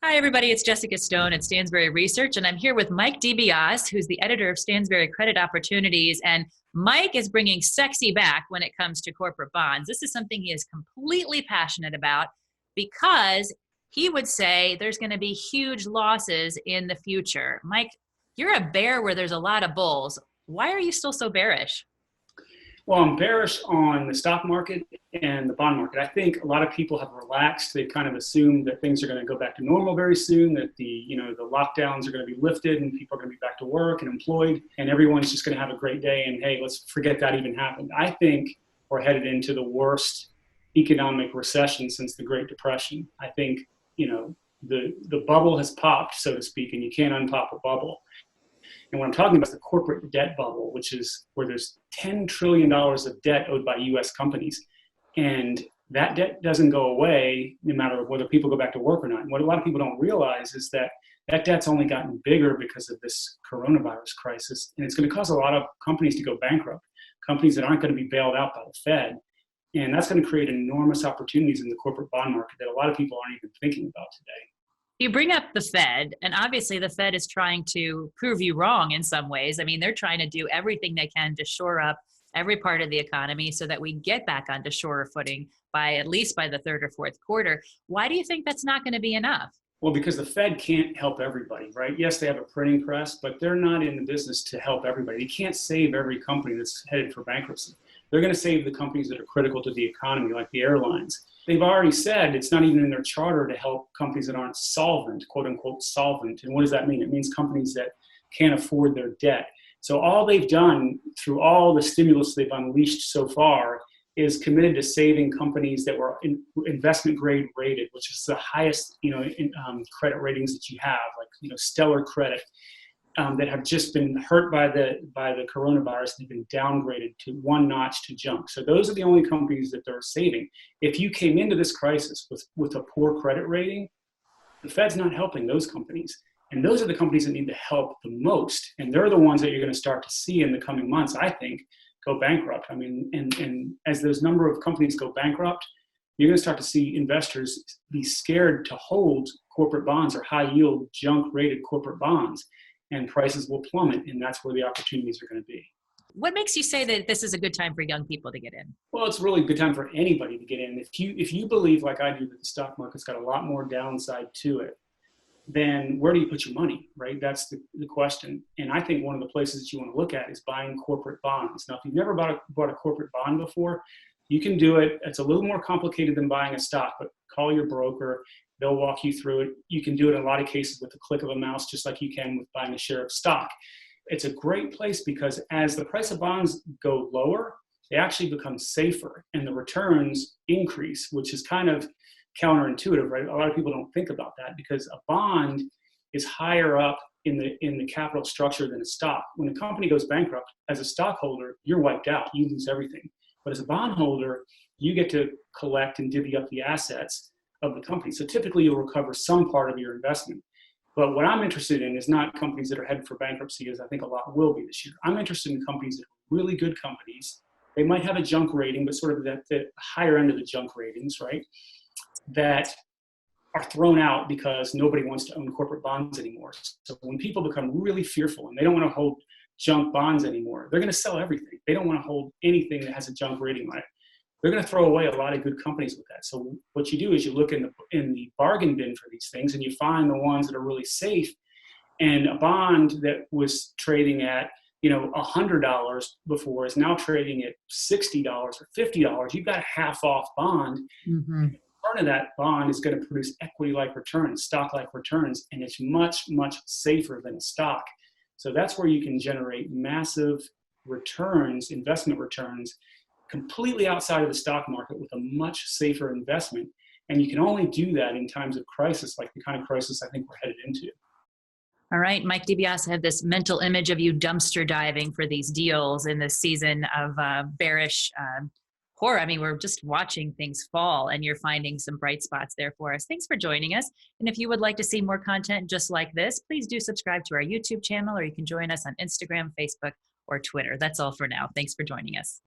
Hi, everybody. It's Jessica Stone at Stansberry Research, and I'm here with Mike DiBiase, who's the editor of Stansberry Credit Opportunities. And Mike is bringing sexy back when it comes to corporate bonds. This is something he is completely passionate about because he would say there's going to be huge losses in the future. Mike, you're a bear where there's a lot of bulls. Why are you still so bearish? Well, I'm bearish on the stock market and the bond market. I think a lot of people have relaxed. They've kind of assumed that things are going to go back to normal very soon, that the lockdowns are going to be lifted and people are going to be back to work and employed, and everyone's just going to have a great day and, hey, let's forget that even happened. I think we're headed into the worst economic recession since the Great Depression. I think, the bubble has popped, so to speak, and you can't unpop a bubble. And what I'm talking about is the corporate debt bubble, which is where there's $10 trillion of debt owed by U.S. companies. And that debt doesn't go away no matter whether people go back to work or not. And what a lot of people don't realize is that that debt's only gotten bigger because of this coronavirus crisis. And it's going to cause a lot of companies to go bankrupt, companies that aren't going to be bailed out by the Fed. And that's going to create enormous opportunities in the corporate bond market that a lot of people aren't even thinking about today. You bring up the Fed, and obviously the Fed is trying to prove you wrong in some ways. I mean, they're trying to do everything they can to shore up every part of the economy so that we get back onto surer footing by at least by the third or fourth quarter. Why do you think that's not going to be enough? Well, because the Fed can't help everybody, right? Yes, they have a printing press, but they're not in the business to help everybody. They can't save every company that's headed for bankruptcy. They're going to save the companies that are critical to the economy, like the airlines. They've already said it's not even in their charter to help companies that aren't solvent, quote unquote solvent. And what does that mean? It means companies that can't afford their debt. So all they've done through all the stimulus they've unleashed so far is committed to saving companies that were investment grade rated, which is the highest, credit ratings that you have, like, stellar credit, that have just been hurt by the coronavirus. They've been downgraded to one notch to junk. So those are the only companies that they're saving. If you came into this crisis with a poor credit rating, the Fed's not helping those companies. And those are the companies that need the help the most. And they're the ones that you're going to start to see in the coming months, I think, go bankrupt. I mean, and as those number of companies go bankrupt, you're going to start to see investors be scared to hold corporate bonds or high yield junk rated corporate bonds, and prices will plummet. And that's where the opportunities are going to be. What makes you say that this is a good time for young people to get in? Well, it's really a good time for anybody to get in. If you believe, like I do, that the stock market's got a lot more downside to it, then where do you put your money, right? That's the question. And I think one of the places that you want to look at is buying corporate bonds. Now, if you've never bought a corporate bond before, you can do it. It's a little more complicated than buying a stock, but call your broker. They'll walk you through it. You can do it in a lot of cases with the click of a mouse, just like you can with buying a share of stock. It's a great place because as the price of bonds go lower, they actually become safer and the returns increase, which is kind of counterintuitive, right? A lot of people don't think about that because a bond is higher up in the capital structure than a stock. When a company goes bankrupt, as a stockholder, you're wiped out. You lose everything. But as a bondholder, you get to collect and divvy up the assets of the company. So typically you'll recover some part of your investment. But what I'm interested in is not companies that are headed for bankruptcy, as I think a lot will be this year. I'm interested in companies that are really good companies. They might have a junk rating, but sort of the higher end of the junk ratings, right? That are thrown out because nobody wants to own corporate bonds anymore. So when people become really fearful and they don't want to hold junk bonds anymore, they're going to sell everything. They don't want to hold anything that has a junk rating on it. They're going to throw away a lot of good companies with that. So what you do is you look in the bargain bin for these things and you find the ones that are really safe. And a bond that was trading at $100 before is now trading at $60 or $50. You've got a half off bond. Mm-hmm. Part of that bond is going to produce equity-like returns, stock-like returns, and it's much, much safer than a stock. So that's where you can generate massive returns, investment returns, completely outside of the stock market with a much safer investment. And you can only do that in times of crisis, like the kind of crisis I think we're headed into. All right, Mike DiBiase had this mental image of you dumpster diving for these deals in this season of bearish horror. I mean, we're just watching things fall and you're finding some bright spots there for us. Thanks for joining us. And if you would like to see more content just like this, please do subscribe to our YouTube channel, or you can join us on Instagram, Facebook, or Twitter. That's all for now. Thanks for joining us.